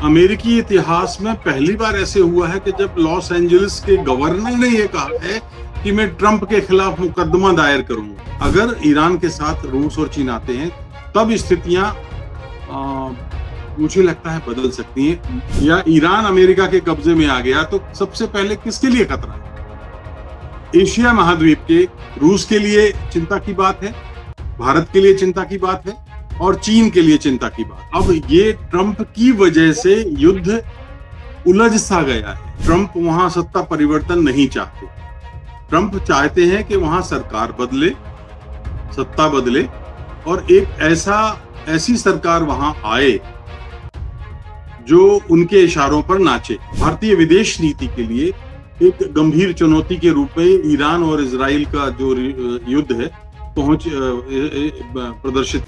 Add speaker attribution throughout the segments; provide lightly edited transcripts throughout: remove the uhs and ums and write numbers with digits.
Speaker 1: अमेरिकी इतिहास में पहली बार ऐसे हुआ है कि जब लॉस एंजलिस के गवर्नर ने यह कहा है कि मैं ट्रंप के खिलाफ मुकदमा दायर करूंगा। अगर ईरान के साथ रूस और चीन आते हैं तब स्थितियां मुझे लगता है बदल सकती हैं। या ईरान अमेरिका के कब्जे में आ गया तो सबसे पहले किसके लिए खतरा है? एशिया महाद्वीप के रूस के लिए चिंता की बात है, भारत के लिए चिंता की बात है और चीन के लिए चिंता की बात। अब ये ट्रंप की वजह से युद्ध उलझ सा गया है। ट्रंप वहां सत्ता परिवर्तन नहीं चाहते। ट्रंप चाहते हैं कि वहां सरकार बदले, सत्ता बदले और एक ऐसी सरकार वहां आए जो उनके इशारों पर नाचे। भारतीय विदेश नीति के लिए एक गंभीर चुनौती के रूप में ईरान और इजराइल का जो युद्ध है प्रदर्शित।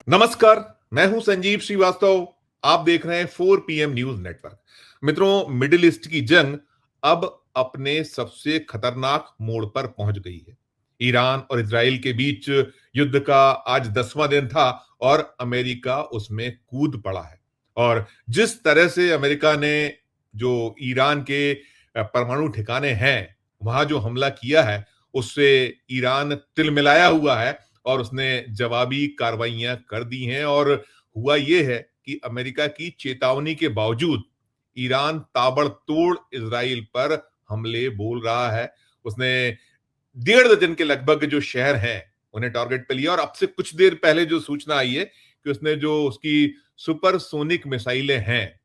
Speaker 2: नमस्कार, मैं हूं संजीव श्रीवास्तव। आप देख रहे हैं 4 PM न्यूज नेटवर्क। मित्रों, मिडिल ईस्ट की जंग अब अपने सबसे खतरनाक मोड़ पर पहुंच गई है। ईरान और इजराइल के बीच युद्ध का आज 10वां दिन था और अमेरिका उसमें कूद पड़ा है। और जिस तरह से अमेरिका ने जो ईरान के परमाणु ठिकाने हैं वहां जो हमला किया है उससे ईरान तिलमिलाया हुआ है और उसने जवाबी कार्रवाइयां कर दी हैं। और हुआ यह है कि अमेरिका की चेतावनी के बावजूद ईरान ताबड़तोड़ इजराइल पर हमले बोल रहा है। उसने 1.5 दर्जन के लगभग जो शहर हैं उन्हें टारगेट पे लिया और अब से कुछ देर पहले जो सूचना आई है कि उसने जो उसकी सुपरसोनिक मिसाइलें हैं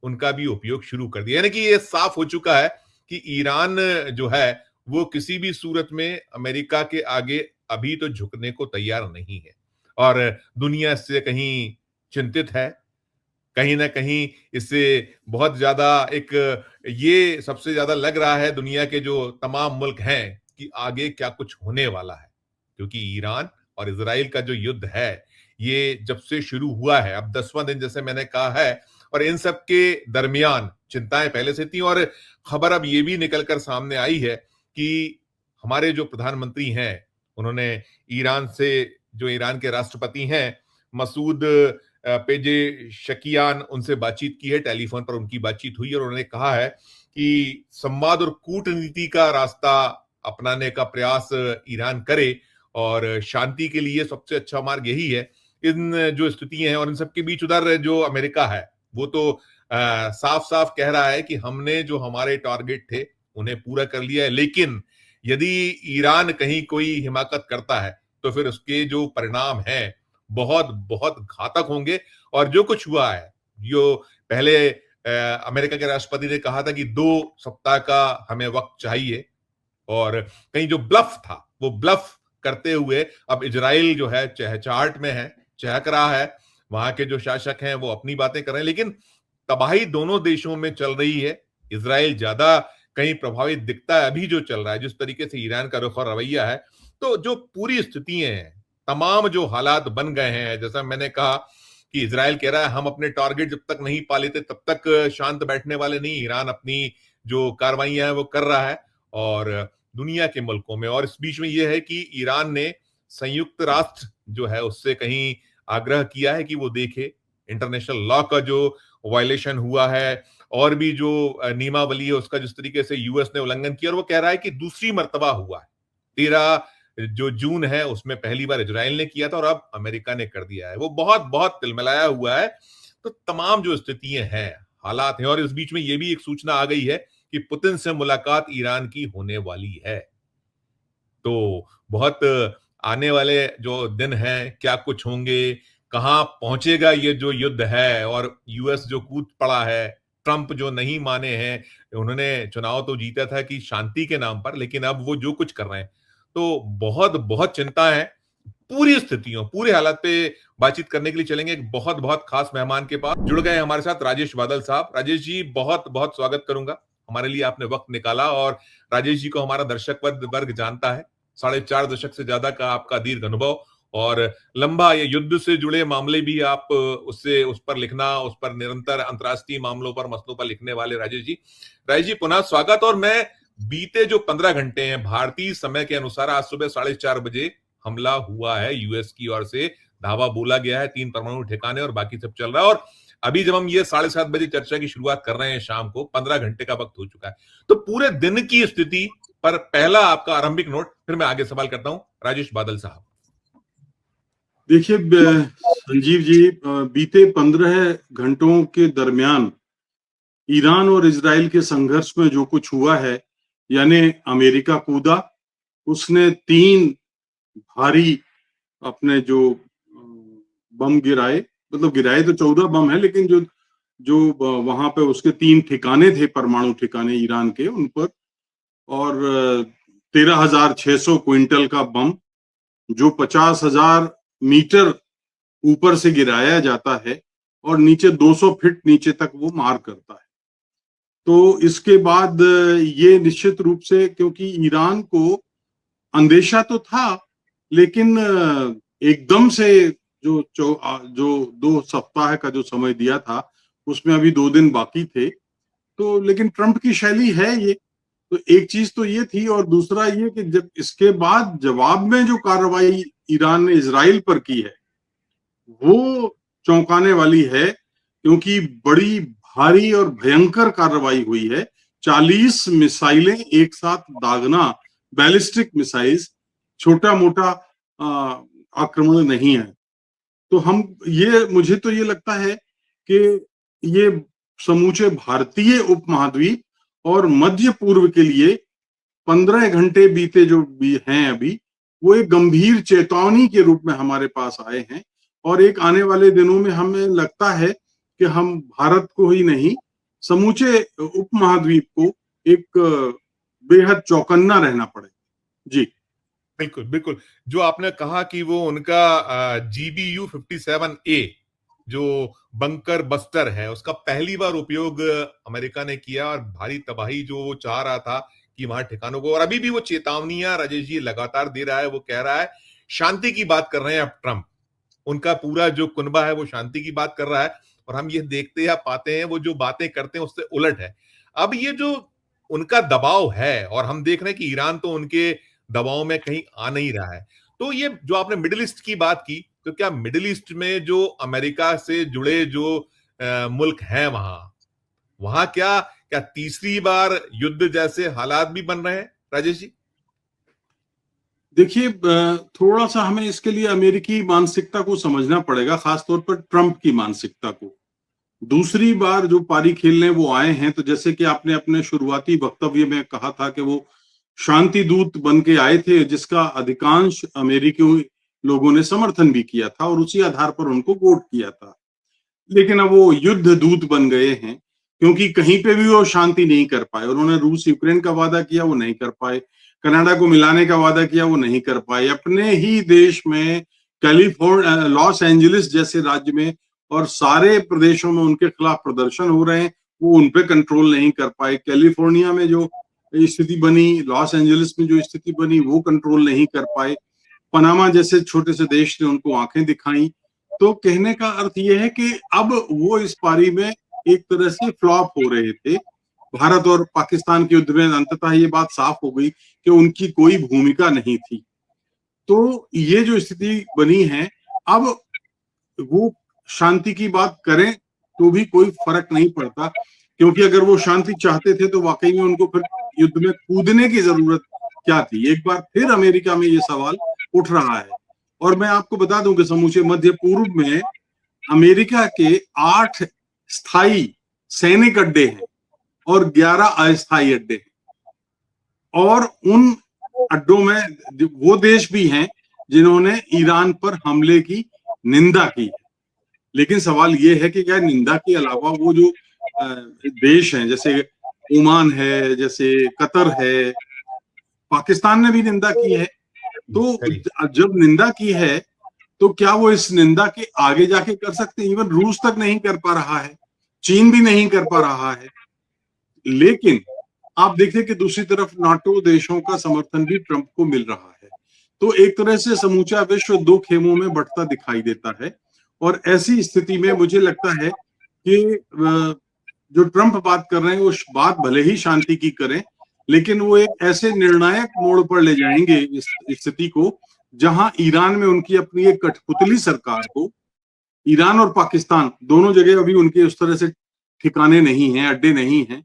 Speaker 2: उनका भी उपयोग शुरू कर दिया। यानी कि यह साफ हो चुका है कि ईरान जो है वो किसी भी सूरत में अमेरिका के आगे अभी तो झुकने को तैयार नहीं है और दुनिया इससे कहीं चिंतित है। कहीं ना कहीं इससे बहुत ज्यादा ये सबसे ज्यादा लग रहा है दुनिया के जो तमाम मुल्क हैं कि आगे क्या कुछ होने वाला है, क्योंकि ईरान और इजराइल का जो युद्ध है ये जब से शुरू हुआ है, अब 10वां दिन जैसे मैंने कहा है, और इन सब के दरमियान चिंताएं पहले से थी। और खबर अब ये भी निकलकर सामने आई है कि हमारे जो प्रधानमंत्री हैं उन्होंने ईरान से, जो ईरान के राष्ट्रपति हैं मसूद पेजेशकियान, उनसे बातचीत की है। टेलीफोन पर उनकी बातचीत हुई और उन्होंने कहा है कि संवाद और कूटनीति का रास्ता अपनाने का प्रयास ईरान करे और शांति के लिए सबसे अच्छा मार्ग यही है। इन जो स्थितियां हैं और इन सबके बीच उधर जो अमेरिका है वो तो साफ साफ कह रहा है कि हमने जो हमारे टारगेट थे उन्हें पूरा कर लिया है, लेकिन यदि ईरान कहीं कोई हिमाकत करता है तो फिर उसके जो परिणाम हैं बहुत बहुत घातक होंगे। और जो कुछ हुआ है, जो पहले अमेरिका के राष्ट्रपति ने कहा था कि 2 सप्ताह का हमें वक्त चाहिए और कहीं जो ब्लफ था वो ब्लफ करते हुए अब इजराइल जो है चहचहाट में है, चहक रहा है। वहां के जो शासक हैं वो अपनी बातें कर रहे हैं, लेकिन तबाही दोनों देशों में चल रही है। इजराइल ज्यादा कहीं प्रभावित दिखता है अभी जो चल रहा है, जिस तरीके से ईरान का रुख और रवैया है। तो जो पूरी स्थितियां हैं, तमाम जो हालात बन गए हैं, जैसा मैंने कहा कि इजराइल कह रहा है हम अपने टारगेट जब तक नहीं पा लेते तब तक शांत बैठने वाले नहीं। ईरान अपनी जो कार्रवाइयां हैं वो कर रहा है और दुनिया के मुल्कों में। और इस बीच में यह है कि ईरान ने संयुक्त राष्ट्र जो है उससे कहीं आग्रह किया है कि वो देखे इंटरनेशनल लॉ का जो वायलेशन हुआ है और भी जो नियमावली है उसका जिस तरीके से यूएस ने उल्लंघन किया। और वो कह रहा है कि दूसरी मर्तबा हुआ है। 13 जो जून है उसमें पहली बार इजराइल ने किया था और अब अमेरिका ने कर दिया है। वो बहुत बहुत तिलमिलाया हुआ है। तो तमाम जो स्थितियां हैं, हालात हैं, और इस बीच में ये भी एक सूचना आ गई है कि पुतिन से मुलाकात ईरान की होने वाली है। तो बहुत आने वाले जो दिन हैं, क्या कुछ होंगे, कहां पहुंचेगा ये जो युद्ध है, और यूएस जो कूद पड़ा है, ट्रंप जो नहीं माने हैं, उन्होंने चुनाव तो जीता था कि शांति के नाम पर, लेकिन अब वो जो कुछ कर रहे हैं, तो बहुत बहुत चिंता है। पूरी स्थितियों, पूरे हालात पे बातचीत करने के लिए चलेंगे एक बहुत बहुत खास मेहमान के पास। जुड़ गए हमारे साथ राजेश बादल साहब। राजेश जी, बहुत बहुत स्वागत करूंगा। हमारे लिए आपने वक्त निकाला और राजेश जी को हमारा दर्शक वर्ग जानता है। 4.5 दशक से ज्यादा का आपका दीर्घ अनुभव और लंबा ये युद्ध से जुड़े मामले भी आप उस पर लिखना, उस पर निरंतर अंतर्राष्ट्रीय मामलों पर, मसलों पर लिखने वाले राजेश जी पुनः स्वागत। और मैं बीते जो 15 घंटे हैं भारतीय समय के अनुसार, आज सुबह 4:30 बजे हमला हुआ है यूएस की ओर से धावा बोला गया है, 3 परमाणु ठिकाने और बाकी सब चल रहा है। और अभी जब हम ये 7:30 बजे चर्चा की शुरुआत कर रहे हैं शाम को, 15 घंटे का वक्त हो चुका है। तो पूरे दिन की स्थिति पर पहला आपका आरंभिक नोट, फिर मैं आगे सवाल करता हूं राजेश बादल साहब।
Speaker 1: देखिए संजीव जी, बीते 15 घंटों के दरमियान ईरान और इजराइल के संघर्ष में जो कुछ हुआ है, यानी अमेरिका कूदा, उसने 3 भारी अपने जो बम गिराए, मतलब गिराए तो 14 बम है, लेकिन जो जो वहां पे उसके 3 ठिकाने थे, परमाणु ठिकाने ईरान के, उन पर, और 13,600 क्विंटल का बम जो 50,000 मीटर ऊपर से गिराया जाता है और नीचे 200 फीट नीचे तक वो मार करता है। तो इसके बाद ये निश्चित रूप से, क्योंकि ईरान को अंदेशा तो था, लेकिन एकदम से जो 2 सप्ताह का जो समय दिया था, उसमें अभी 2 दिन बाकी थे। तो लेकिन ट्रंप की शैली है ये, तो एक चीज तो ये थी, और दूसरा ये कि जब इसके बाद जवाब में जो कार्रवाई ईरान ने इजराइल पर की है, वो चौंकाने वाली है, क्योंकि बड़ी भारी और भयंकर कार्रवाई हुई है। 40 मिसाइलें एक साथ दागना, बैलिस्टिक मिसाइल्स, छोटा मोटा आक्रमण नहीं है। तो मुझे तो ये लगता है कि ये समूचे भारतीय उपमहाद्वीप और मध्य पूर्व के लिए 15 घंटे बीते जो भी हैं अभी, वो एक गंभीर चेतावनी के रूप में हमारे पास आए हैं। और एक आने वाले दिनों में हमें लगता है कि हम भारत को ही नहीं, समूचे उपमहाद्वीप को एक बेहद चौकन्ना रहना पड़ेगा। जी
Speaker 2: बिल्कुल बिल्कुल, जो आपने कहा कि वो उनका GBU 57A जो बंकर बस्टर है, उसका पहली बार उपयोग अमेरिका ने किया और भारी तबाही जो वो चाह रहा था कि वहां ठिकानों को, और अभी भी वो चेतावनियां राजेश जी लगातार दे रहा है। वो कह रहा है, शांति की बात कर रहे हैं अब ट्रंप, उनका पूरा जो कुनबा है वो शांति की बात कर रहा है, और हम ये देखते या पाते हैं वो जो बातें करते हैं उससे उलट है। अब ये जो उनका दबाव है, और हम देख रहे हैं कि ईरान तो उनके दबाव में कहीं आ नहीं रहा है। तो ये जो आपने मिडिल ईस्ट की बात की, तो क्या मिडिल ईस्ट में जो अमेरिका से जुड़े जो मुल्क हैं, वहां वहां क्या क्या तीसरी बार युद्ध जैसे हालात भी बन रहे हैं राजेश जी?
Speaker 1: देखिए, थोड़ा सा हमें इसके लिए अमेरिकी मानसिकता को समझना पड़ेगा, खासतौर पर ट्रंप की मानसिकता को। दूसरी बार जो पारी खेलने वो आए हैं, तो जैसे कि आपने अपने शुरुआती वक्तव्य में कहा था कि वो शांति दूत बन के आए थे, जिसका अधिकांश अमेरिकी लोगों ने समर्थन भी किया था और उसी आधार पर उनको वोट किया था। लेकिन अब वो युद्ध दूत बन गए हैं, क्योंकि कहीं पे भी वो शांति नहीं कर पाए। उन्होंने रूस यूक्रेन का वादा किया, वो नहीं कर पाए। कनाडा को मिलाने का वादा किया, वो नहीं कर पाए। अपने ही देश में कैलिफोर्निया, लॉस एंजलिस जैसे राज्य में और सारे प्रदेशों में उनके खिलाफ प्रदर्शन हो रहे हैं, वो उन पे कंट्रोल नहीं कर पाए। कैलिफोर्निया में जो स्थिति बनी, लॉस एंजलिस में जो स्थिति बनी, वो कंट्रोल नहीं कर पाए। पनामा जैसे छोटे से देश ने उनको आंखें दिखाई। तो कहने का अर्थ यह है कि अब वो इस पारी में एक तरह से फ्लॉप हो रहे थे। भारत और पाकिस्तान के युद्ध में अंततः ये बात साफ हो गई कि उनकी कोई भूमिका नहीं थी। तो ये जो स्थिति बनी है, अब वो शांति की बात करें तो भी कोई फर्क नहीं पड़ता, क्योंकि अगर वो शांति चाहते थे तो वाकई में उनको फिर युद्ध में कूदने की जरूरत क्या थी। एक बार फिर अमेरिका में ये सवाल उठ रहा है। और मैं आपको बता दूं कि समूचे मध्य पूर्व में अमेरिका के 8 स्थायी सैनिक अड्डे हैं और 11 अस्थायी अड्डे हैं। और उन अड्डों में वो देश भी हैं जिन्होंने ईरान पर हमले की निंदा की है। लेकिन सवाल ये है कि क्या निंदा के अलावा वो जो देश हैं, जैसे ओमान है, जैसे कतर है, पाकिस्तान ने भी निंदा की है। तो जब निंदा की है तो क्या वो इस निंदा के आगे जाके कर सकते हैं? इवन रूस तक नहीं कर पा रहा है, चीन भी नहीं कर पा रहा है। लेकिन आप देखिए कि दूसरी तरफ नाटो देशों का समर्थन भी ट्रंप को मिल रहा है। तो एक तरह से समूचा विश्व 2 खेमों में बंटता दिखाई देता है। और ऐसी स्थिति में मुझे लगता है कि जो ट्रंप बात कर रहे हैं, वो बात भले ही शांति की करें, लेकिन वो एक ऐसे निर्णायक मोड़ पर ले जाएंगे इस स्थिति को, जहां ईरान में उनकी अपनी एक कठपुतली सरकार को, ईरान और पाकिस्तान दोनों जगह अभी उनके उस तरह से ठिकाने नहीं हैं, अड्डे नहीं हैं।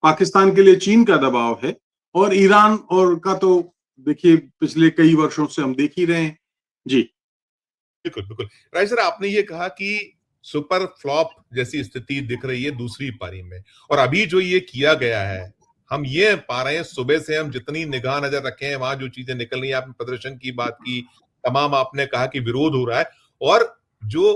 Speaker 1: पाकिस्तान के लिए चीन का दबाव है, और ईरान और का तो देखिए पिछले कई वर्षों से हम देख ही रहे हैं। जी
Speaker 2: बिल्कुल बिल्कुल। राय सर, आपने ये कहा कि सुपर फ्लॉप जैसी स्थिति दिख रही है दूसरी पारी में, और अभी जो ये किया गया है, हम ये पा रहे हैं, सुबह से हम जितनी निगाह नजर रखे हैं वहां जो चीजें निकल रही हैं, आपने प्रदर्शन की बात की, तमाम आपने कहा कि विरोध हो रहा है, और जो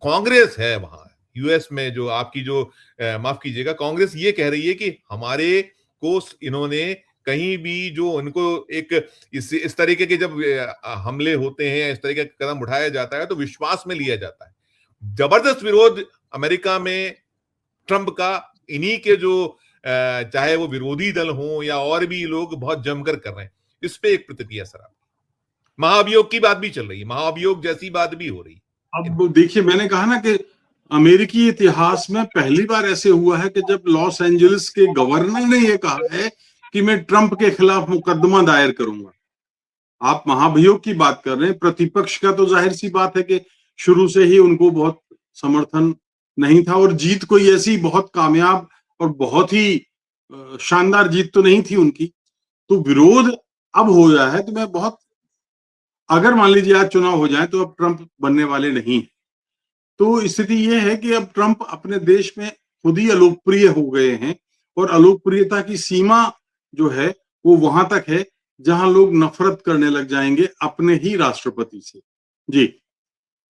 Speaker 2: कांग्रेस है वहां यूएस में, जो आपकी जो माफ कीजिएगा, कांग्रेस ये कह रही है कि हमारे को इन्होंने कहीं भी जो उनको एक इस तरीके के जब हमले होते हैं, इस तरीके का कदम उठाया जाता है तो विश्वास में लिया जाता है। जबरदस्त विरोध अमेरिका में ट्रंप का इन्हीं के जो चाहे वो विरोधी दल हो या और भी लोग बहुत जमकर कर रहे हैं। इस पे एक प्रतिक्रिया सर आप। महाभियोग की बात भी चल रही है, महाभियोग जैसी बात भी हो रही है।
Speaker 1: अब देखिए, मैंने कहा ना कि अमेरिकी इतिहास में पहली बार ऐसे हुआ है कि जब लॉस एंजलिस के गवर्नर ने यह कहा है कि मैं ट्रंप के खिलाफ मुकदमा दायर करूंगा। आप महाभियोग की बात कर रहे हैं, प्रतिपक्ष का तो जाहिर सी बात है कि शुरू से ही उनको बहुत समर्थन नहीं था, और जीत कोई ऐसी बहुत कामयाब और बहुत ही शानदार जीत तो नहीं थी उनकी। तो विरोध अब हो गया है, तो मैं बहुत, अगर मान लीजिए आज चुनाव हो जाए तो अब ट्रंप बनने वाले नहीं है। तो स्थिति यह है कि अब ट्रंप अपने देश में खुद ही अलोकप्रिय हो गए हैं, और अलोकप्रियता की सीमा जो है वो वहां तक है जहां लोग नफरत करने लग जाएंगे अपने ही राष्ट्रपति से। जी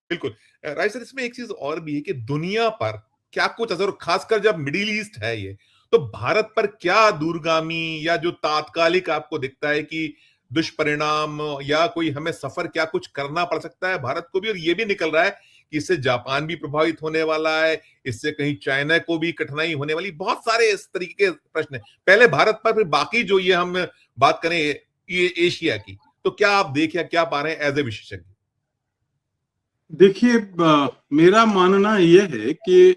Speaker 2: बिल्कुल। राय सर, इसमें एक चीज और भी है कि दुनिया पर क्या कुछ असर, खासकर जब मिडिल ईस्ट है ये, तो भारत पर क्या दूरगामी या जो तात्कालिक आपको दिखता है कि दुष्परिणाम, या कोई हमें सफर क्या कुछ करना पड़ सकता है भारत को भी, और ये भी निकल रहा है कि इससे जापान भी प्रभावित होने वाला है, इससे कहीं चाइना को भी कठिनाई होने वाली, बहुत सारे इस तरीके के प्रश्न है। पहले भारत पर, फिर बाकी जो ये हम बात करें ये एशिया की, तो क्या आप देख या क्या पा रहे हैं एज ए विशेषज्ञ?
Speaker 1: देखिए, मेरा मानना यह है कि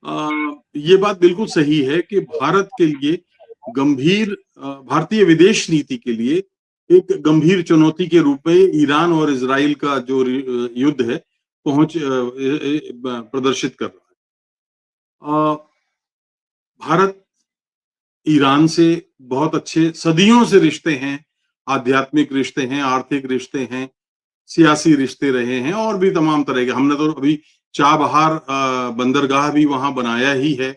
Speaker 1: ये बात बिल्कुल सही है कि भारत के लिए गंभीर, भारतीय विदेश नीति के लिए एक गंभीर चुनौती के रूप में ईरान और इजराइल का जो युद्ध है प्रदर्शित कर रहा है। भारत ईरान से बहुत अच्छे सदियों से रिश्ते हैं, आध्यात्मिक रिश्ते हैं, आर्थिक रिश्ते हैं, सियासी रिश्ते रहे हैं, और भी तमाम तरह के। हमने तो अभी चाबहार बंदरगाह भी वहां बनाया ही है।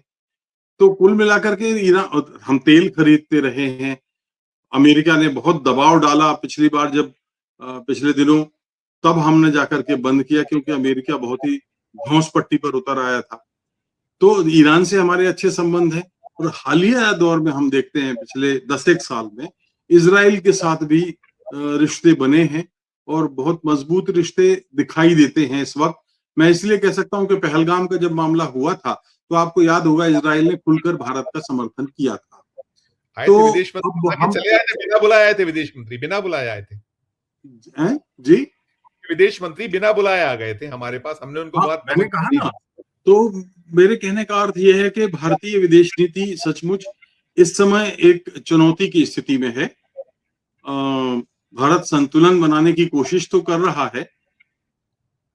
Speaker 1: तो कुल मिलाकर के ईरान, हम तेल खरीदते रहे हैं। अमेरिका ने बहुत दबाव डाला पिछली बार जब पिछले दिनों, तब हमने जाकर के बंद किया, क्योंकि अमेरिका बहुत ही धौंस पट्टी पर उतर आया था। तो ईरान से हमारे अच्छे संबंध हैं, और हालिया दौर में हम देखते हैं पिछले 10 साल में इजराइल के साथ भी रिश्ते बने हैं, और बहुत मजबूत रिश्ते दिखाई देते हैं इस वक्त। मैं इसलिए कह सकता हूं कि पहलगाम का जब मामला हुआ था, तो आपको याद होगा इजराइल ने खुलकर भारत का समर्थन किया था।
Speaker 2: आए
Speaker 1: तो
Speaker 2: थे विदेश मंत्री,
Speaker 1: अब हम
Speaker 2: चले आए थे, बिना बुलाए आए थे विदेश मंत्री, बिना बुलाए आए थे।
Speaker 1: जी,
Speaker 2: विदेश मंत्री बिना बुलाए आ गए थे हमारे पास, हमने उनको
Speaker 1: हाँ,
Speaker 2: बहुत
Speaker 1: मैंने कहा
Speaker 2: दी।
Speaker 1: ना, तो मेरे कहने का अर्थ यह है कि भारतीय विदेश नीति सचमुच इस समय एक चुनौती की स्थिति में है। भारत संतुलन बनाने की कोशिश तो कर रहा है,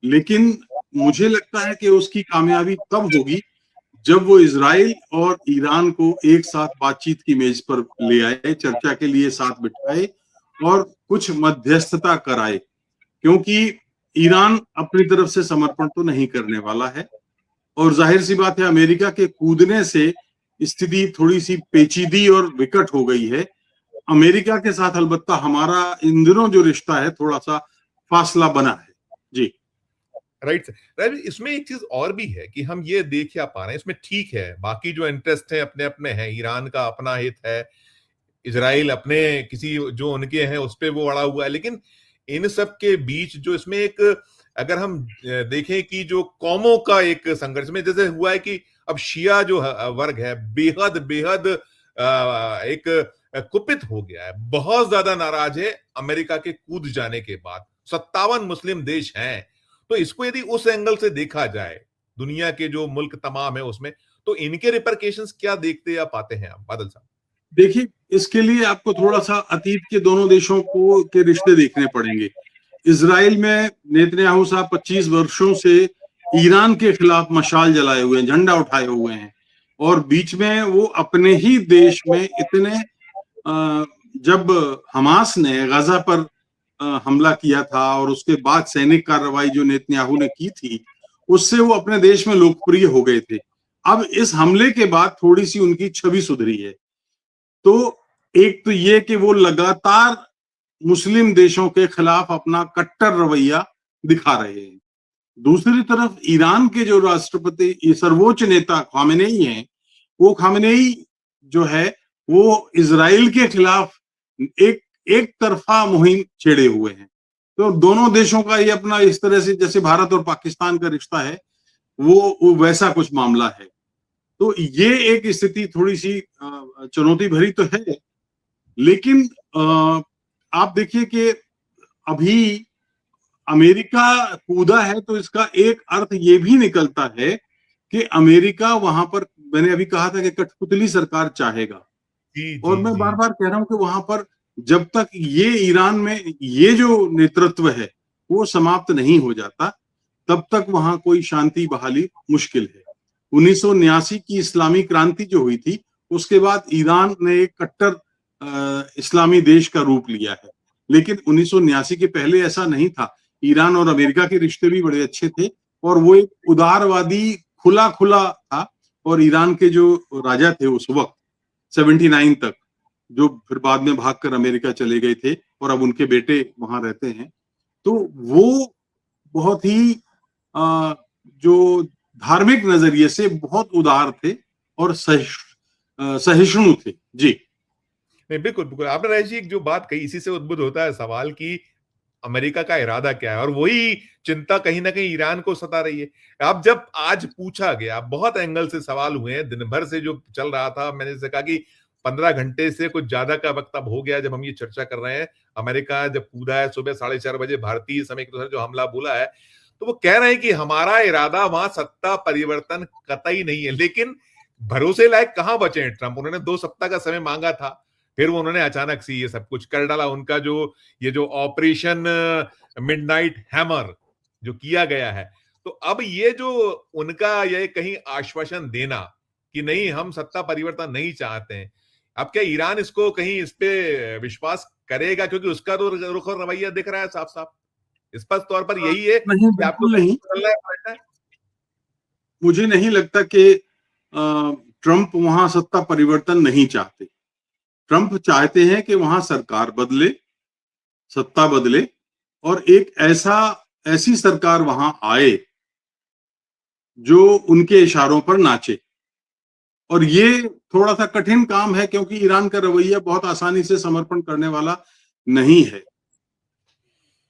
Speaker 1: लेकिन मुझे लगता है कि उसकी कामयाबी तब होगी जब वो इजराइल और ईरान को एक साथ बातचीत की मेज पर ले आए, चर्चा के लिए साथ बिठाए और कुछ मध्यस्थता कराए, क्योंकि ईरान अपनी तरफ से समर्पण तो नहीं करने वाला है, और जाहिर सी बात है अमेरिका के कूदने से स्थिति थोड़ी सी पेचीदी और विकट हो गई है। अमेरिका के साथ अलबत्ता हमारा इन दिनों जो रिश्ता है थोड़ा सा फासला बना है। जी
Speaker 2: राइट सर, इसमें एक चीज और भी है कि हम ये देख या पा रहे हैं, इसमें ठीक है बाकी जो इंटरेस्ट है अपने अपने हैं, ईरान का अपना हित है, इजराइल अपने किसी जो उनके हैं उस पर वो अड़ा हुआ है, लेकिन इन सब के बीच जो इसमें एक, अगर हम देखें कि जो कौमों का एक संघर्ष में जैसे हुआ है कि अब शिया जो वर्ग है बेहद बेहद एक कुपित हो गया है, बहुत ज्यादा नाराज है अमेरिका के कूद जाने के बाद। 57 मुस्लिम देश हैं, तो इसको यदि उस एंगल से देखा जाए, दुनिया के जो मुल्क तमाम है उसमें, तो इनके रिपरकेशंस क्या देखते या पाते हैं आप बादल साहब?
Speaker 1: देखिए, इसके लिए आपको थोड़ा सा अतीत के दोनों देशों को के रिश्ते देखने पड़ेंगे। इजराइल में नेतन्याहू साहब 25 वर्षों से ईरान के खिलाफ मशाल जलाए हुए हैं, झंडा उठाए हुए हैं, और बीच में वो अपने ही देश में इतने जब हमास ने गाजा पर हमला किया था और उसके बाद सैनिक कार्रवाई जो नेतन्याहू ने की थी, उससे वो अपने देश में लोकप्रिय हो गए थे। अब इस हमले के बाद थोड़ी सी उनकी छवि सुधरी है। तो एक तो ये कि वो लगातार मुस्लिम देशों के खिलाफ अपना कट्टर रवैया दिखा रहे हैं। दूसरी तरफ ईरान के जो राष्ट्रपति, सर्वोच्च नेता खामेनेई हैं, वो खामेनेई जो है वो इजराइल के खिलाफ एक तरफा मुहिम छेड़े हुए हैं। तो दोनों देशों का ये अपना इस तरह से, जैसे भारत और पाकिस्तान का रिश्ता है, वो वैसा कुछ मामला है। तो ये एक स्थिति थोड़ी सी चुनौती भरी तो है, लेकिन आप देखिए कि अभी अमेरिका कूदा है, तो इसका एक अर्थ ये भी निकलता है कि अमेरिका वहां पर, मैंने अभी कहा था कि कठपुतली सरकार चाहेगा,
Speaker 2: जी
Speaker 1: और
Speaker 2: जी
Speaker 1: मैं
Speaker 2: जी।
Speaker 1: बार बार कह रहा हूं कि वहां पर जब तक ये ईरान में ये जो नेतृत्व है वो समाप्त नहीं हो जाता, तब तक वहां कोई शांति बहाली मुश्किल है। 1979 की इस्लामी क्रांति जो हुई थी, उसके बाद ईरान ने एक कट्टर इस्लामी देश का रूप लिया है, लेकिन 1979 के पहले ऐसा नहीं था। ईरान और अमेरिका के रिश्ते भी बड़े अच्छे थे, और वो एक उदारवादी खुला खुला था, और ईरान के जो राजा थे उस वक्त 79 तक, जो फिर बाद में भागकर अमेरिका चले गए थे और अब उनके बेटे वहां रहते हैं, तो वो बहुत ही जो धार्मिक नजरिए से बहुत उदार थे और सहिष्णु थे। जी
Speaker 2: नहीं, बिल्कुल बिल्कुल, आपने राजेश जी एक जो बात कही, इसी से उद्भुत होता है सवाल कि अमेरिका का इरादा क्या है, और वही चिंता कहीं ना कहीं ईरान को सता रही है। अब जब आज पूछा गया, बहुत एंगल से सवाल हुए हैं, दिन भर से जो चल रहा था, मैंने जैसे कहा कि 15 घंटे से कुछ ज्यादा का वक्त अब हो गया जब हम ये चर्चा कर रहे हैं। अमेरिका जब कूदा है सुबह 4:30 बजे भारतीय समय के अनुसार, जो हमला बोला है, तो वो कह रहे हैं कि हमारा इरादा वहां सत्ता परिवर्तन कतई नहीं है। लेकिन भरोसे लायक कहां बचे हैं ट्रंप? उन्होंने 2 सप्ताह का समय मांगा था, फिर वो उन्होंने अचानक से ये सब कुछ कर डाला। उनका जो ये जो ऑपरेशन मिडनाइट हैमर जो किया गया है, तो अब ये जो उनका ये कहीं आश्वासन देना कि नहीं हम सत्ता परिवर्तन नहीं चाहते हैं, अब क्या ईरान इसको कहीं इस पे विश्वास करेगा? क्योंकि उसका तो रुख और रवैया दिख रहा है साफ साफ, स्पष्ट तौर पर यही है
Speaker 1: नहीं,
Speaker 2: कि आपको
Speaker 1: बिल्कुल
Speaker 2: कहीं
Speaker 1: नहीं।
Speaker 2: बदलना है, पलटना है।
Speaker 1: मुझे नहीं लगता कि ट्रंप वहां सत्ता परिवर्तन नहीं चाहते। ट्रंप चाहते हैं कि वहां सरकार बदले, सत्ता बदले, और एक ऐसी सरकार वहां आए जो उनके इशारों पर नाचे। और ये थोड़ा सा कठिन काम है, क्योंकि ईरान का रवैया बहुत आसानी से समर्पण करने वाला नहीं है।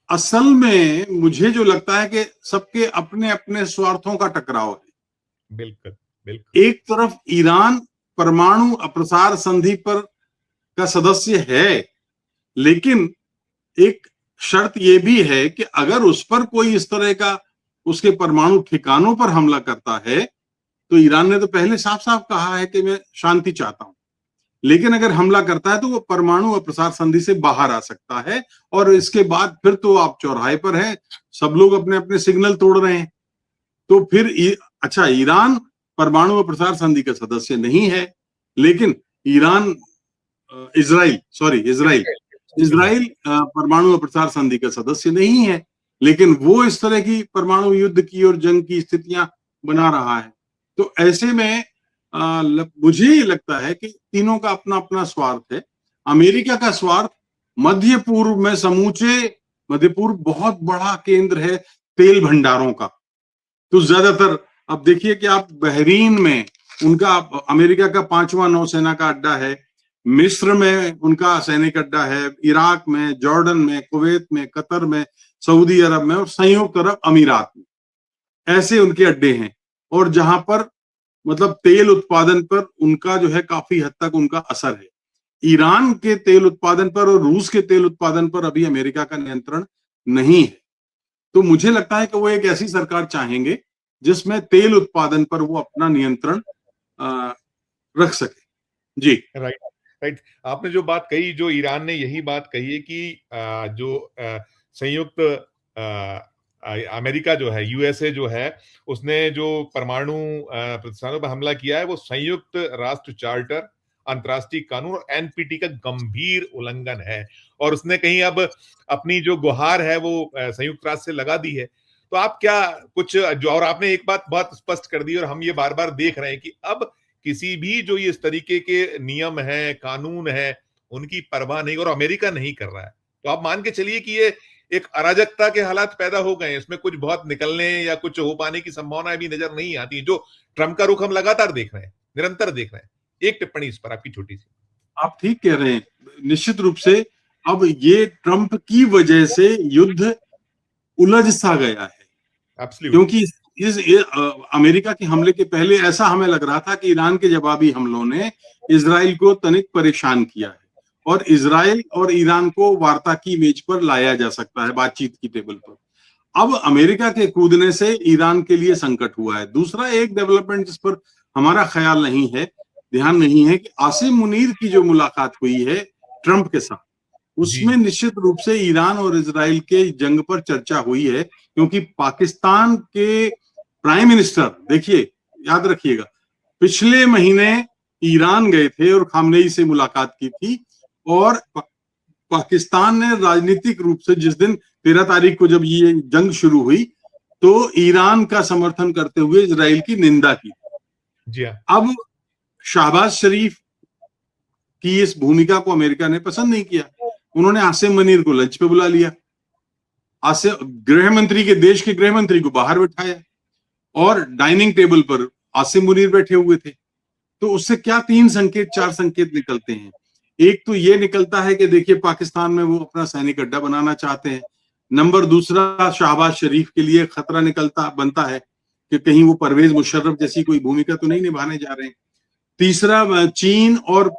Speaker 1: असल में मुझे जो लगता है कि सबके अपने अपने स्वार्थों का टकराव है।
Speaker 2: बिल्कुल बिल्कुल।
Speaker 1: एक तरफ ईरान परमाणु अप्रसार संधि पर का सदस्य है, लेकिन एक शर्त यह भी है कि अगर उस पर कोई इस तरह का उसके परमाणु ठिकानों पर हमला करता है, तो ईरान ने तो पहले साफ साफ कहा है कि मैं शांति चाहता हूं, लेकिन अगर हमला करता है तो वो परमाणु अप्रसार संधि से बाहर आ सकता है, और इसके बाद फिर तो आप चौराहे पर हैं, सब लोग अपने अपने सिग्नल तोड़ रहे हैं। तो फिर अच्छा, ईरान परमाणु अप्रसार संधि का सदस्य नहीं है, लेकिन ईरान इजराइल इजराइल परमाणु अप्रसार संधि का सदस्य नहीं है, लेकिन वो इस तरह की परमाणु युद्ध की और जंग की स्थितियां बना रहा है। तो ऐसे में मुझे ये लगता है कि तीनों का अपना अपना स्वार्थ है। अमेरिका का स्वार्थ मध्य पूर्व में, समूचे मध्य पूर्व बहुत बड़ा केंद्र है तेल भंडारों का। तो ज्यादातर अब देखिए कि आप बहरीन में उनका, अमेरिका का 5वां नौसेना का अड्डा है, मिस्र में उनका सैनिक अड्डा है, इराक में, जॉर्डन में, कुवैत में, कतर में, सऊदी अरब में और संयुक्त अरब अमीरात में, ऐसे उनके अड्डे हैं। और जहां पर मतलब तेल उत्पादन पर उनका जो है काफी हद तक उनका असर है। ईरान के तेल उत्पादन पर और रूस के तेल उत्पादन पर अभी अमेरिका का नियंत्रण नहीं है। तो मुझे लगता है कि वो एक ऐसी सरकार चाहेंगे जिसमें तेल उत्पादन पर वो अपना नियंत्रण रख सके। जी
Speaker 2: राइट राइट। आपने जो बात कही, जो ईरान ने यही बात कही है कि जो संयुक्त अमेरिका जो है, यूएसए जो है, उसने जो परमाणु प्रतिष्ठानों पर हमला किया है वो संयुक्त राष्ट्र चार्टर, अंतर्राष्ट्रीय कानून और एनपीटी का गंभीर उल्लंघन है। और उसने कहीं अब अपनी जो गुहार है वो संयुक्त राष्ट्र से लगा दी है। तो आप क्या कुछ जो, और आपने एक बात बहुत स्पष्ट कर दी और हम ये बार बार देख रहे हैं कि अब किसी भी जो ये इस तरीके के नियम है, कानून है, उनकी परवाह नहीं, और अमेरिका नहीं कर रहा है। तो आप मान के चलिए कि ये एक अराजकता के हालात पैदा हो गए हैं, इसमें कुछ बहुत निकलने या कुछ हो पाने की संभावनाएं भी नजर नहीं आती, जो ट्रंप का रुख हम लगातार देख रहे हैं, निरंतर देख रहे हैं। एक टिप्पणी इस पर आपकी छोटी सी।
Speaker 1: आप ठीक कह रहे हैं, निश्चित रूप से अब ये ट्रंप की वजह से युद्ध उलझ सा गया है। क्योंकि अमेरिका के हमले के पहले ऐसा हमें लग रहा था कि ईरान के जवाबी हमलों ने इजराइल को तनिक परेशान किया है और इजराइल और ईरान को वार्ता की मेज पर लाया जा सकता है, बातचीत की टेबल पर। अब अमेरिका के कूदने से ईरान के लिए संकट हुआ है। दूसरा एक डेवलपमेंट जिस पर हमारा ख्याल नहीं है, ध्यान नहीं है, कि आसिम मुनीर की जो मुलाकात हुई है ट्रंप के साथ, उसमें निश्चित रूप से ईरान और इजराइल के जंग पर चर्चा हुई है। क्योंकि पाकिस्तान के प्राइम मिनिस्टर, देखिए याद रखिएगा, पिछले महीने ईरान गए थे और खामनेई से मुलाकात की थी, और पाकिस्तान ने राजनीतिक रूप से जिस दिन 13 तारीख को जब ये जंग शुरू हुई तो ईरान का समर्थन करते हुए इजराइल की निंदा की।
Speaker 2: जी हाँ।
Speaker 1: अब शहबाज शरीफ की इस भूमिका को अमेरिका ने पसंद नहीं किया, उन्होंने आसिम मुनीर को लंच पे बुला लिया, गृह मंत्री के, देश के गृह मंत्री को बाहर बिठाया और डाइनिंग टेबल पर आसिम मुनीर बैठे हुए थे। तो उससे क्या 3 संकेत 4 संकेत निकलते हैं। एक तो ये निकलता है कि देखिए पाकिस्तान में वो अपना सैनिक अड्डा बनाना चाहते हैं। नंबर दूसरा, शहबाज शरीफ के लिए खतरा बनता है कि कहीं वो परवेज मुशर्रफ जैसी कोई भूमिका तो नहीं निभाने जा रहे हैं। तीसरा, चीन और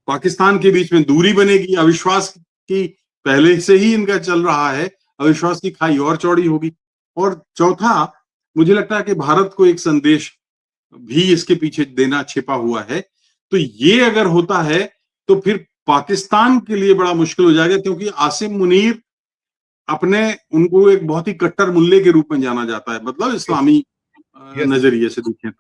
Speaker 1: पाकिस्तान के बीच में दूरी बनेगी, अविश्वास की पहले से ही इनका चल रहा है, अविश्वास की खाई और चौड़ी होगी। और चौथा, मुझे लगता है कि भारत को एक संदेश भी इसके पीछे देना छिपा हुआ है। तो ये अगर होता है तो फिर पाकिस्तान के लिए बड़ा मुश्किल हो जाएगा, क्योंकि आसिम मुनीर उनको एक बहुत ही कट्टर मुल्ले के रूप में जाना जाता है, मतलब इस्लामी नजरिए से देखें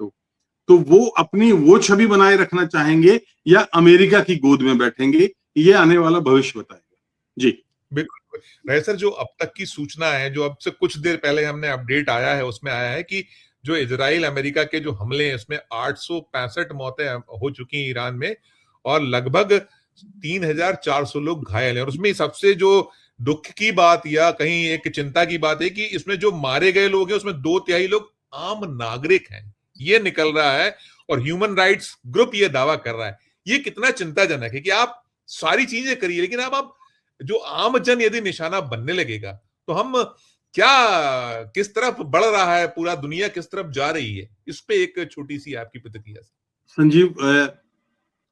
Speaker 1: तो वो अपनी वो छवि बनाए रखना चाहेंगे या अमेरिका की गोद में बैठेंगे, ये आने वाला भविष्य बताएगा। जी
Speaker 2: बिल्कुल। रहे सर, जो अब तक की सूचना है, जो अब से कुछ देर पहले हमने अपडेट आया है, उसमें आया है कि जो इजराइल अमेरिका के जो हमले हैं उसमें 865 मौतें हो चुकी हैं ईरान में और लगभग 3400 लोग घायल हैं। और उसमें सबसे जो दुख की बात या कहीं एक चिंता की बात है कि इसमें जो मारे गए लोग हैं उसमें 2/3 लोग आम नागरिक हैं, ये निकल रहा है। और ह्यूमन राइट्स ग्रुप ये दावा कर रहा है। ये कितना चिंताजनक है कि आप सारी चीजें करिए, लेकिन आप जो आम जन यदि निशाना बनने लगेगा तो हम क्या, किस तरफ बढ़ रहा है पूरा दुनिया, किस तरफ जा रही है, इस पे एक छोटी सी आपकी प्रतिक्रिया।
Speaker 1: संजीव,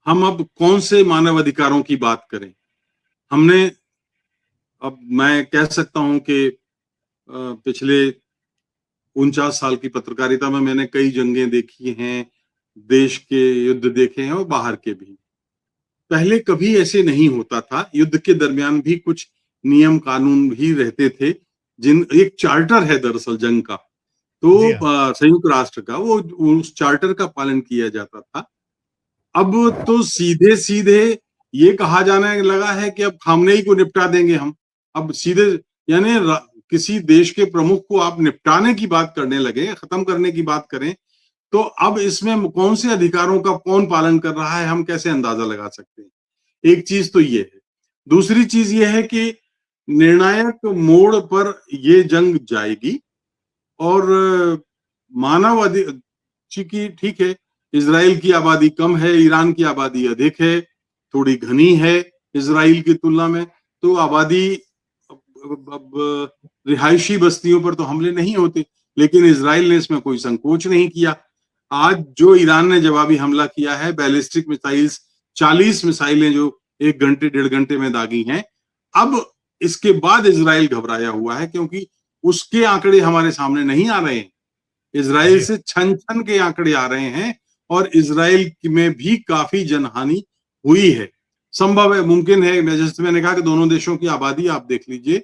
Speaker 1: हम अब कौन से मानव अधिकारों की बात करें? हमने, अब मैं कह सकता हूं कि पिछले 49 साल की पत्रकारिता में मैंने कई जंगें देखी हैं, देश के युद्ध देखे हैं और बाहर के भी। पहले कभी ऐसे नहीं होता था, युद्ध के दरमियान भी कुछ नियम कानून भी रहते थे, एक चार्टर है दरअसल जंग का, तो संयुक्त राष्ट्र का, वो उस चार्टर का पालन किया जाता था। अब तो सीधे सीधे ये कहा जाने लगा है कि अब खामनेई को निपटा देंगे हम। अब सीधे यानी किसी देश के प्रमुख को आप निपटाने की बात करने लगे, खत्म करने की बात करें, तो अब इसमें कौन से अधिकारों का कौन पालन कर रहा है, हम कैसे अंदाजा लगा सकते हैं? एक चीज तो ये है। दूसरी चीज ये है कि निर्णायक मोड़ पर ये जंग जाएगी और मानव अधिकार, ठीक है, इजराइल की आबादी कम है, ईरान की आबादी अधिक है, थोड़ी घनी है इजराइल की तुलना में, तो आबादी, अब रिहायशी बस्तियों पर तो हमले नहीं होते, लेकिन इजराइल ने इसमें कोई संकोच नहीं किया। आज जो ईरान ने जवाबी हमला किया है, बैलिस्टिक मिसाइल्स, 40 मिसाइलें जो 1 घंटे 1.5 घंटे में दागी हैं, अब इसके बाद इजराइल घबराया हुआ है, क्योंकि उसके आंकड़े हमारे सामने नहीं आ रहे हैं। इजराइल से छन छन के आंकड़े आ रहे हैं और इजराइल में भी काफी जनहानि हुई है। संभव है, मुमकिन है। जैसे मैंने कहा कि दोनों देशों की आबादी आप देख लीजिए,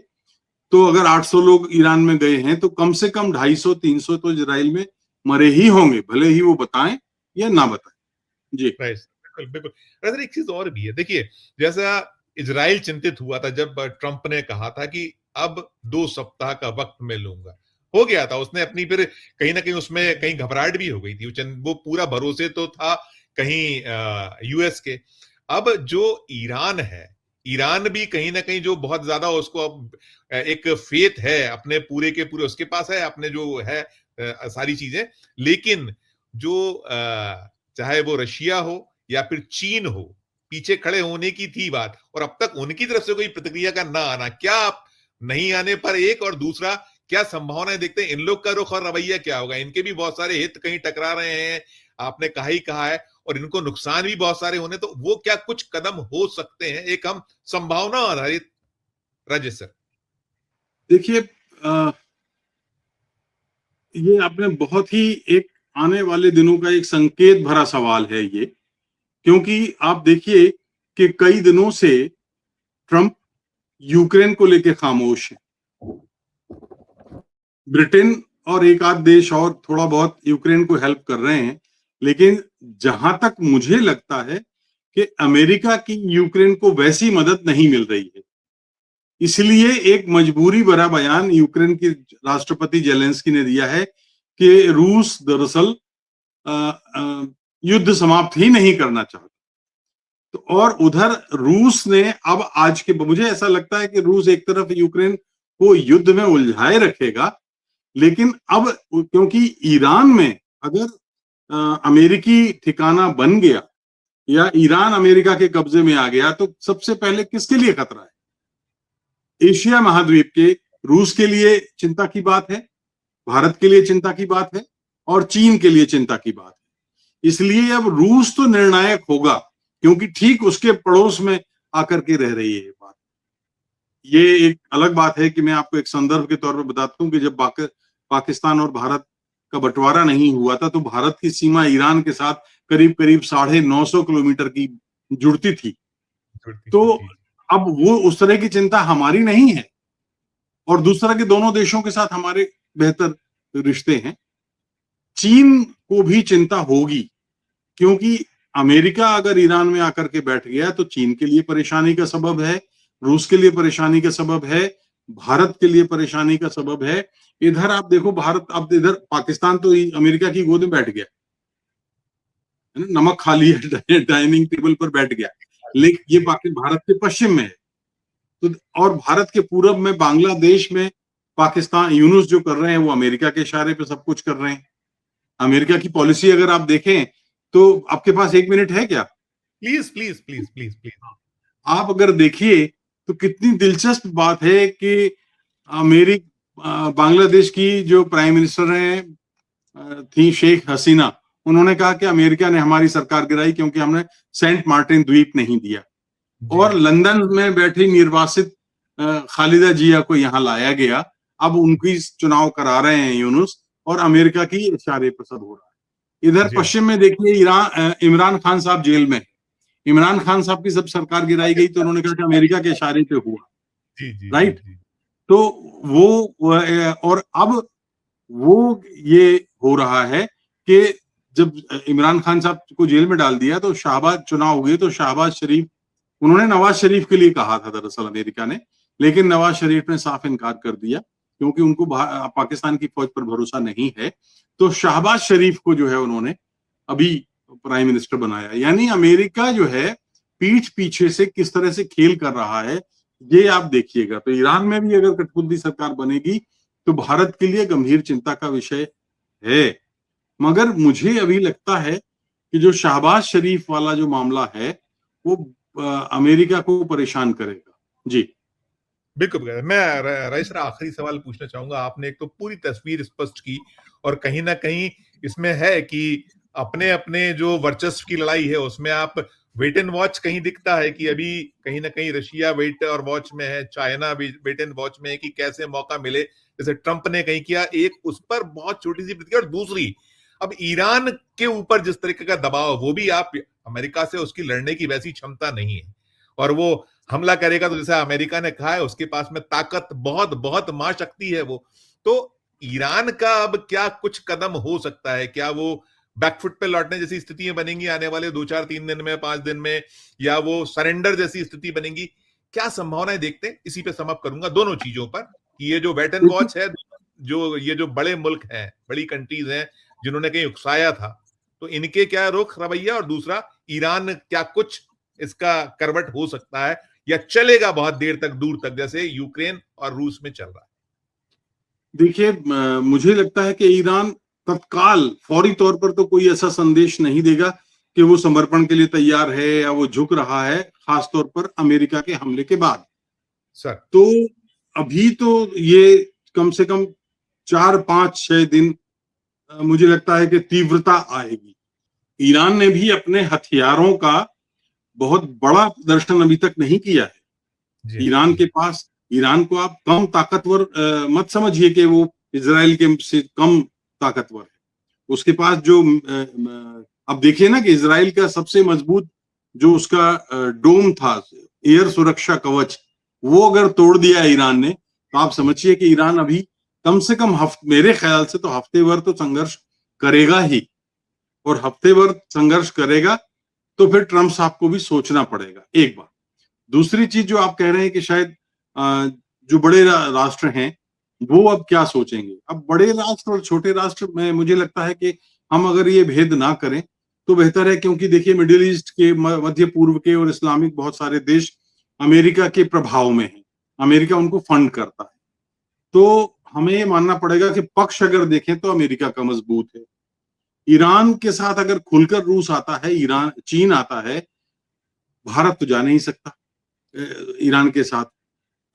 Speaker 1: तो अगर 800 लोग ईरान में गए हैं तो कम से कम 250-300 तो इजराइल में मरे ही होंगे, भले ही वो बताएं या ना बताएं। जी
Speaker 2: बिल्कुल बिल्कुल। अगर एक चीज और भी है, देखिए, जैसा इजराइल चिंतित हुआ था जब ट्रंप ने कहा था कि अब 2 सप्ताह का वक्त मैं लूंगा, हो गया था उसने अपनी, फिर कहीं ना कहीं उसमें कहीं घबराहट भी हो गई थी, वो पूरा भरोसे तो था कहीं यूएस के। अब जो ईरान है, ईरान भी कहीं ना कहीं जो बहुत ज्यादा उसको अब एक फेथ है अपने पूरे के पूरे, उसके पास है अपने जो है सारी चीजें, लेकिन जो चाहे वो रशिया हो या फिर चीन हो, पीछे खड़े होने की थी बात, और अब तक उनकी तरफ से कोई प्रतिक्रिया का ना आना, क्या आप नहीं आने पर एक, और दूसरा क्या संभावनाएं देखते हैं इन लोग का रुख और रवैया क्या होगा? इनके भी बहुत सारे हित कहीं टकरा रहे हैं, आपने कहा है, और इनको नुकसान भी बहुत सारे होने, तो वो क्या कुछ कदम हो सकते हैं, एक हम संभावना आधारित, राजेश सर?
Speaker 1: देखिए, ये आपने बहुत ही एक आने वाले दिनों का एक संकेत भरा सवाल है ये, क्योंकि आप देखिए कि कई दिनों से ट्रंप यूक्रेन को लेकर खामोश है। ब्रिटेन और एक आध देश और थोड़ा बहुत यूक्रेन को हेल्प कर रहे हैं, लेकिन जहां तक मुझे लगता है कि अमेरिका की यूक्रेन को वैसी मदद नहीं मिल रही है। इसलिए एक मजबूरी भरा बयान यूक्रेन के राष्ट्रपति जेलेंस्की ने दिया है कि रूस दरअसल युद्ध समाप्त ही नहीं करना चाहता। तो और उधर रूस ने अब आज के, मुझे ऐसा लगता है कि रूस एक तरफ यूक्रेन को युद्ध में उलझाए रखेगा, लेकिन अब क्योंकि ईरान में अगर अमेरिकी ठिकाना बन गया या ईरान अमेरिका के कब्जे में आ गया, तो सबसे पहले किसके लिए खतरा है? एशिया महाद्वीप के रूस के लिए चिंता की बात है, भारत के लिए चिंता की बात है, और चीन के लिए चिंता की बात है। इसलिए अब रूस तो निर्णायक होगा, क्योंकि ठीक उसके पड़ोस में आकर के रह रही है बात। ये एक अलग बात है कि मैं आपको एक संदर्भ के तौर पर बताता हूं कि जब पाकिस्तान और भारत का बंटवारा नहीं हुआ था, तो भारत की सीमा ईरान के साथ करीब करीब 950 किलोमीटर की जुड़ती थी। तो अब वो उस तरह की चिंता हमारी नहीं है, और दूसरा कि दोनों देशों के साथ हमारे बेहतर रिश्ते हैं। चीन को भी चिंता होगी, क्योंकि अमेरिका अगर ईरान में आकर के बैठ गया तो चीन के लिए परेशानी का सबब है, रूस के लिए परेशानी का सबब है, भारत के लिए परेशानी का सबब है। इधर आप देखो, भारत अब इधर पाकिस्तान तो अमेरिका की गोद में बैठ गया, नमक खा लिया, डाइनिंग टेबल पर बैठ गया, लेकिन ये भारत के पश्चिम में है। तो और भारत के पूरब में बांग्लादेश में पाकिस्तान यूनुस जो कर रहे हैं वो अमेरिका के इशारे पे सब कुछ कर रहे हैं। अमेरिका की पॉलिसी अगर आप देखें तो आपके पास 1 मिनट है क्या?
Speaker 2: Please please please please please.
Speaker 1: आप अगर देखिए तो कितनी दिलचस्प बात है कि मेरी बांग्लादेश की जो प्राइम मिनिस्टर हैं थी शेख हसीना, उन्होंने कहा कि अमेरिका ने हमारी सरकार गिराई क्योंकि हमने सेंट मार्टिन द्वीप नहीं दिया, और लंदन में बैठी निर्वासित खालिदा जिया को यहाँ लाया गया। अब उनकी चुनाव करा रहे हैं यूनुस, और अमेरिका की इशारे पर सब हो रहा है। इधर पश्चिम में देखिए इमरान खान साहब जेल में। इमरान खान साहब की जब सरकार गिराई गई तो उन्होंने कहा कि अमेरिका के इशारे पे हुआ, राइट? तो वो और अब वो ये हो रहा है कि जब इमरान खान साहब को जेल में डाल दिया तो शाहबाज चुनाव हुए, तो शाहबाज शरीफ, उन्होंने नवाज शरीफ के लिए कहा था दरअसल अमेरिका ने, लेकिन नवाज शरीफ ने साफ इनकार कर दिया क्योंकि उनको पाकिस्तान की फौज पर भरोसा नहीं है। तो शाहबाज शरीफ को जो है उन्होंने अभी प्राइम मिनिस्टर बनाया। यानी अमेरिका जो है पीठ पीछे से किस तरह से खेल कर रहा है ये आप देखिएगा। तो ईरान में भी अगर कठपुतली सरकार बनेगी तो भारत के लिए गंभीर चिंता का विषय है। मगर मुझे अभी लगता है कि जो शाहबाज शरीफ वाला जो मामला है वो अमेरिका को परेशान करेगा। जी
Speaker 2: बिल्कुल। मैं राइस सर आखिरी सवाल पूछना चाहूंगा। आपने एक तो पूरी तस्वीर स्पष्ट की, और कहीं ना कहीं इसमें है कि अपने अपने जो वर्चस्व की लड़ाई है उसमें आप वेट एंड वॉच कहीं दिखता है कि अभी कहीं ना कहीं रशिया वेट और वॉच में है, चाइना भी वेट एंड वॉच में है कि कैसे मौका मिले, जैसे ट्रंप ने कहीं किया, एक उस पर बहुत छोटी सी प्रतिक्रिया। और दूसरी, अब ईरान के ऊपर जिस तरीके का दबाव, वो भी आप अमेरिका से उसकी लड़ने की वैसी क्षमता नहीं है, और वो हमला करेगा तो जैसे अमेरिका ने कहा है उसके पास में ताकत बहुत बहुत महाशक्ति है वो। तो ईरान का अब क्या कुछ कदम हो सकता है? क्या वो बैकफुट पे लौटने जैसी स्थितियां बनेंगी आने वाले 2 4 3 दिन में, 5 दिन में, या वो सरेंडर जैसी स्थिति बनेगी? क्या संभावनाएं देखते हैं? इसी पे सम अप करूंगा दोनों चीजों पर कि ये जो वेट एंड वॉच है, जो ये जो बड़े मुल्क हैं, बड़ी कंट्रीज हैं जिन्होंने कहीं उकसाया था, तो इनके क्या रुख रवैया, और दूसरा ईरान क्या कुछ इसका करवट हो सकता है या चलेगा बहुत देर तक, दूर तक, जैसे यूक्रेन और रूस में चल रहा है?
Speaker 1: देखिए, मुझे लगता है कि ईरान तत्काल फौरी तौर पर तो कोई ऐसा संदेश नहीं देगा कि वो समर्पण के लिए तैयार है या वो झुक रहा है, खासतौर पर अमेरिका के हमले के बाद।
Speaker 2: सर,
Speaker 1: तो अभी तो ये कम से कम 4 5 6 दिन मुझे लगता है कि तीव्रता आएगी। ईरान ने भी अपने हथियारों का बहुत बड़ा प्रदर्शन अभी तक नहीं किया है। ईरान के पास, ईरान को आप कम ताकतवर मत समझिए कि वो इजराइल के से कम ताकतवर है। उसके पास जो अब देखिए ना कि इजराइल का सबसे मजबूत जो उसका डोम था, एयर सुरक्षा कवच, वो अगर तोड़ दिया ईरान ने, तो आप समझिए कि ईरान अभी कम से कम मेरे ख्याल से तो हफ्ते भर तो संघर्ष करेगा ही, और हफ्ते भर संघर्ष करेगा तो फिर ट्रंप साहब को भी सोचना पड़ेगा, एक बात। दूसरी चीज जो आप कह रहे हैं कि शायद जो बड़े राष्ट्र हैं वो अब क्या सोचेंगे। अब बड़े राष्ट्र और छोटे राष्ट्र में मुझे लगता है कि हम अगर ये भेद ना करें तो बेहतर है, क्योंकि देखिए मिडिल ईस्ट के, मध्य पूर्व के और इस्लामिक बहुत सारे देश अमेरिका के प्रभाव में हैं। अमेरिका उनको फंड करता है, तो हमें ये मानना पड़ेगा कि पक्ष अगर देखें तो अमेरिका का मजबूत है। ईरान के साथ अगर खुलकर रूस आता है, ईरान चीन आता है, भारत तो जा नहीं सकता ईरान के साथ।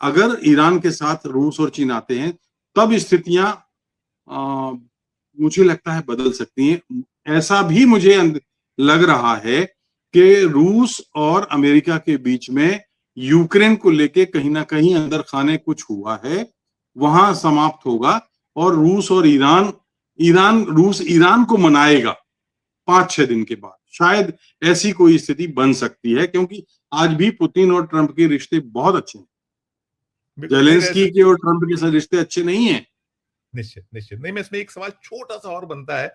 Speaker 1: अगर ईरान के साथ रूस और चीन आते हैं तब स्थितियां मुझे लगता है बदल सकती हैं। ऐसा भी मुझे लग रहा है कि रूस और अमेरिका के बीच में यूक्रेन को लेके कहीं ना कहीं अंदर खाने कुछ हुआ है, वहां समाप्त होगा, और रूस और रूस ईरान को मनाएगा 5 6 दिन के बाद। शायद ऐसी कोई स्थिति बन सकती है, क्योंकि आज भी पुतिन और ट्रंप के रिश्ते बहुत अच्छे हैं। जेलेंस्की के और ट्रंप के साथ रिश्ते अच्छे नहीं हैं।
Speaker 2: निश्चित निश्चित नहीं। मैं इसमें एक सवाल छोटा सा और बनता है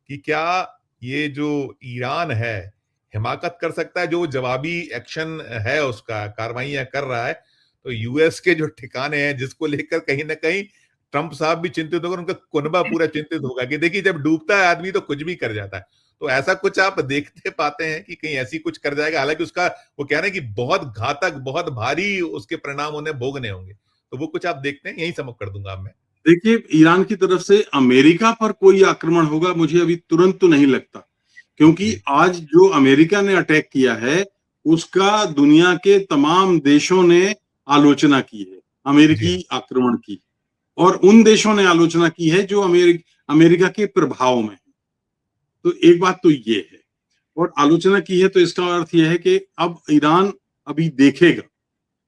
Speaker 2: कि क्या ये जो ईरान है हिमाकत कर सकता है, जो जवाबी एक्शन है उसका, कार्रवाइयां कर रहा है, तो यूएस के जो ठिकाने हैं जिसको लेकर कहीं ना कहीं ट्रंप साहब भी चिंतित होगा, उनका कुनबा पूरा चिंतित होगा कि देखिए जब डूबता है आदमी तो कुछ भी कर जाता है। तो ऐसा कुछ आप देखते पाते हैं कि कहीं ऐसी कुछ कर जाएगा? हालांकि उसका वो कह रहे हैं कि बहुत घातक, बहुत भारी उसके परिणाम उन्हें भोगने होंगे, तो वो कुछ आप देखते हैं? यही समझ कर दूंगा मैं।
Speaker 1: देखिए, ईरान की तरफ से अमेरिका पर कोई आक्रमण होगा मुझे अभी तुरंत तो नहीं लगता, क्योंकि आज जो अमेरिका ने अटैक किया है उसका दुनिया के तमाम देशों ने आलोचना की है, अमेरिकी आक्रमण की, और उन देशों ने आलोचना की है जो अमेरिका के प्रभाव में है। तो एक बात तो ये है, और आलोचना की है तो इसका अर्थ यह है कि अब ईरान अभी देखेगा,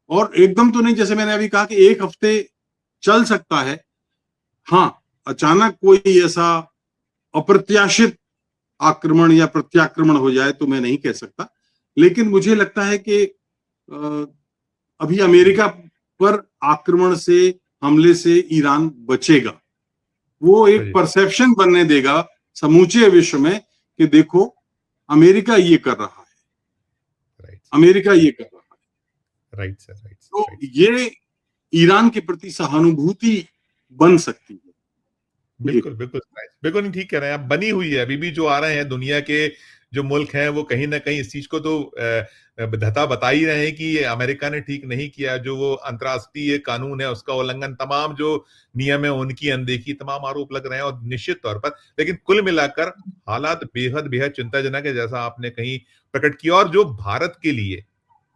Speaker 1: और एकदम तो नहीं, जैसे मैंने अभी कहा कि एक हफ्ते चल सकता है। हाँ, अचानक कोई ऐसा अप्रत्याशित आक्रमण या प्रत्याक्रमण हो जाए तो मैं नहीं कह सकता, लेकिन मुझे लगता है कि अभी अमेरिका पर आक्रमण से, हमले से ईरान बचेगा। वो एक परसेप्शन बनने देगा समूचे विश्व में कि देखो अमेरिका ये कर रहा है, अमेरिका ये कर रहा है।
Speaker 2: Right sir, right.
Speaker 1: तो ये ईरान के प्रति सहानुभूति बन सकती है।
Speaker 2: बिल्कुल बिल्कुल बिल्कुल नहीं, ठीक कह रहे हैं आप। बनी हुई है, अभी भी जो आ रहे हैं दुनिया के जो मुल्क हैं वो कहीं ना कहीं इस चीज को तो धता बता ही रहे हैं कि अमेरिका ने ठीक नहीं किया, जो वो अंतर्राष्ट्रीय कानून है उसका उल्लंघन, तमाम जो नियम है उनकी अनदेखी, तमाम आरोप लग रहे हैं, और निश्चित तौर पर लेकिन कुल मिलाकर हालात बेहद बेहद चिंताजनक है, जैसा आपने कहीं प्रकट किया, और जो भारत के लिए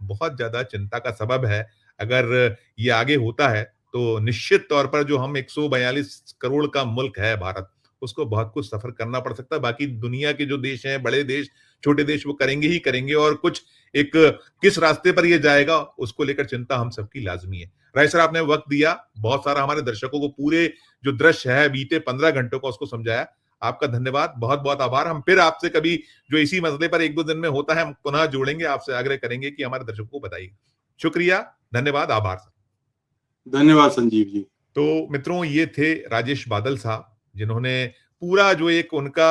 Speaker 2: बहुत ज्यादा चिंता का सबब है। अगर ये आगे होता है तो निश्चित तौर पर जो हम 142 करोड़ का मुल्क है भारत, उसको बहुत कुछ सफर करना पड़ सकता है। बाकी दुनिया के जो देश हैं, बड़े देश, छोटे देश, वो करेंगे ही करेंगे, और कुछ एक किस रास्ते पर ये जाएगा उसको लेकर चिंता हम सबकी लाजमी है। राय सर, आपने वक्त दिया, बहुत सारा हमारे दर्शकों को पूरे जो दृश्य है बीते 15 घंटों का उसको समझाया। आपका धन्यवाद, बहुत बहुत आभार। हम फिर आपसे कभी जो इसी मसले पर 1-2 दिन में होता है, हम पुनः जोड़ेंगे, आपसे आग्रह करेंगे कि हमारे दर्शकों को बताइए। शुक्रिया, धन्यवाद, आभार सर।
Speaker 1: धन्यवाद संजीव जी।
Speaker 2: तो मित्रों, ये थे राजेश बादल साहब, जिन्होंने पूरा जो एक उनका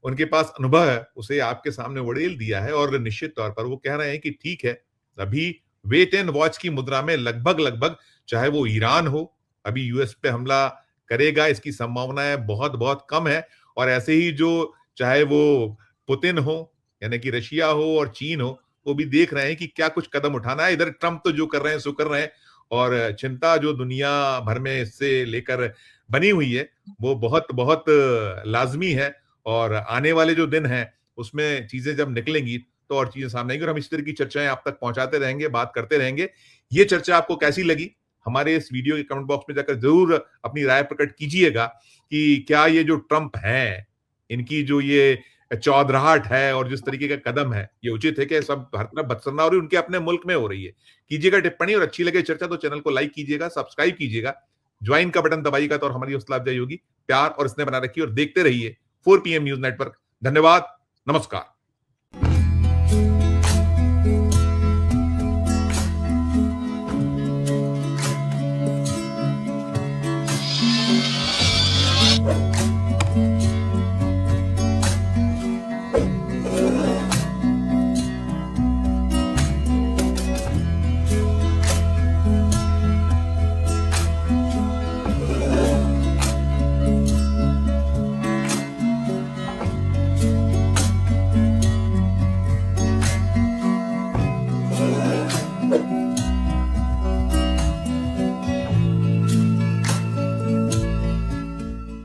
Speaker 2: उनके पास अनुभव है उसे आपके सामने उड़ेल दिया है। और निश्चित तौर पर वो कह रहे हैं कि ठीक है, अभी वेट एंड वॉच की मुद्रा में लगभग चाहे वो ईरान हो, अभी यूएस पे हमला करेगा इसकी संभावनाएं बहुत बहुत कम है। और ऐसे ही जो चाहे वो पुतिन हो, यानी कि रशिया हो और चीन हो, वो भी देख रहे हैं कि क्या कुछ कदम उठाना है। इधर ट्रंप तो जो कर रहे हैं सो कर रहे हैं, और चिंता जो दुनिया भर में इससे लेकर बनी हुई है वो बहुत बहुत लाजमी है। और आने वाले जो दिन हैं उसमें चीजें जब निकलेंगी तो और चीजें सामने आएंगी, और हम इस तरह की चर्चाएं आप तक पहुंचाते रहेंगे, बात करते रहेंगे। ये चर्चा आपको कैसी लगी, हमारे इस वीडियो के कमेंट बॉक्स में जाकर जरूर अपनी राय प्रकट कीजिएगा कि क्या ये जो ट्रंप हैं, इनकी जो ये चौधराहट है और जिस तरीके का कदम है, ये उचित है कि सब हर तरफ बदसरना हो रही है, उनके अपने मुल्क में हो रही है। कीजिएगा टिप्पणी, और अच्छी लगे चर्चा तो चैनल को लाइक कीजिएगा, सब्सक्राइब कीजिएगा, ज्वाइन का बटन दबाइएगा तो और हमारी हौसला अफजाई होगी। प्यार और स्नेह बना रखिए और देखते रहिए 4 PM न्यूज नेटवर्क। धन्यवाद, नमस्कार।